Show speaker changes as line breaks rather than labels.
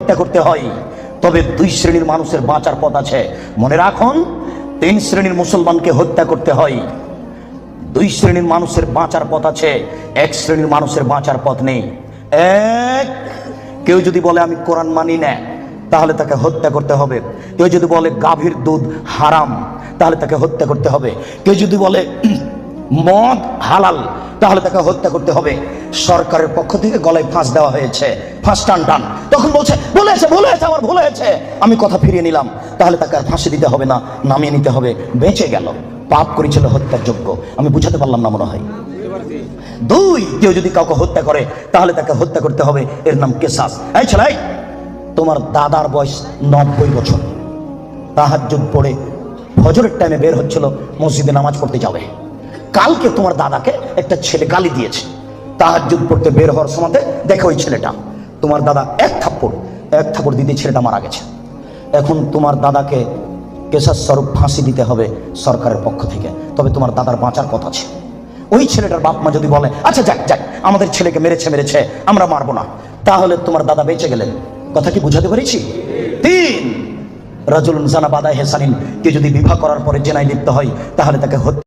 হত্যা করতে হয়। তবে দুই শ্রেণীর মানুষের বাঁচার পথ আছে। মনে রাখুন, তিন শ্রেণীর মুসলমানকে হত্যা করতে হয়। দুই শ্রেণীর মানুষের বাঁচার পথ আছে, এক শ্রেণীর মানুষের বাঁচার পথ নেই। এক, কেউ যদি বলে আমি কোরআন মানি না, তাহলে তাকে হত্যা করতে হবে। কেউ যদি বলে গাভীর দুধ হারাম, তাহলে তাকে হত্যা করতে হবে। কেউ যদি বলে মদ হালাল, তাহলে তাকে হত্যা করতে হবে। সরকারের পক্ষ থেকে গলায় ফাঁস দেওয়া হয়েছে, ফাঁস টান টান। তখন বলছে ভুল হয়েছে, ভুল হয়েছে, আমার ভুল হয়েছে, আমি কথা ফিরিয়ে নিলাম। তাহলে তাকে আর ফাঁসি দিতে হবে না, নামিয়ে নিতে হবে, বেঁচে গেল। পাপ করেছিল হত্যার যোগ্য। আমি বুঝাতে পারলাম না মনে হয়। দুই, কেউ যদি কাউকে হত্যা করে, তাহলে তাকে হত্যা করতে হবে, এর নাম কেসাস। এই ছেলে, তোমার দাদার বয়স 90 বছর, তাহাজ্জুদ পড়ে ফজরের টাইমে বের হচ্ছিল মসজিদে নামাজ পড়তে যাবে। কালকে তোমার দাদাকে একটা ছেলে গালি দিয়েছে। তাহাজ্জুদ পড়তে বের হওয়ার সময় দেখো ওই ছেলেটা, তোমার দাদা এক থাপ্পড় দিতে ছেলেটা মারা গেছে। এখন তোমার দাদাকে কেসাস স্বরূপ ফাঁসি দিতে হবে সরকারের পক্ষ থেকে। তবে তোমার দাদার বাঁচার পথ আছে। ওই ছেলেটার বাপ মা যদি বলে আচ্ছা যাক আমাদের ছেলেকে মেরেছে, আমরা মারবো না, তাহলে তোমার দাদা বেঁচে গেলেন। কথা কি বুঝাতে পেরেছি? তিন, রাজুলুন জানা বাদা হেসানিন, কে যদি বিবাহ করার পরে জেনায় লিপ্ত হয়, তাহলে তাকে হত্যা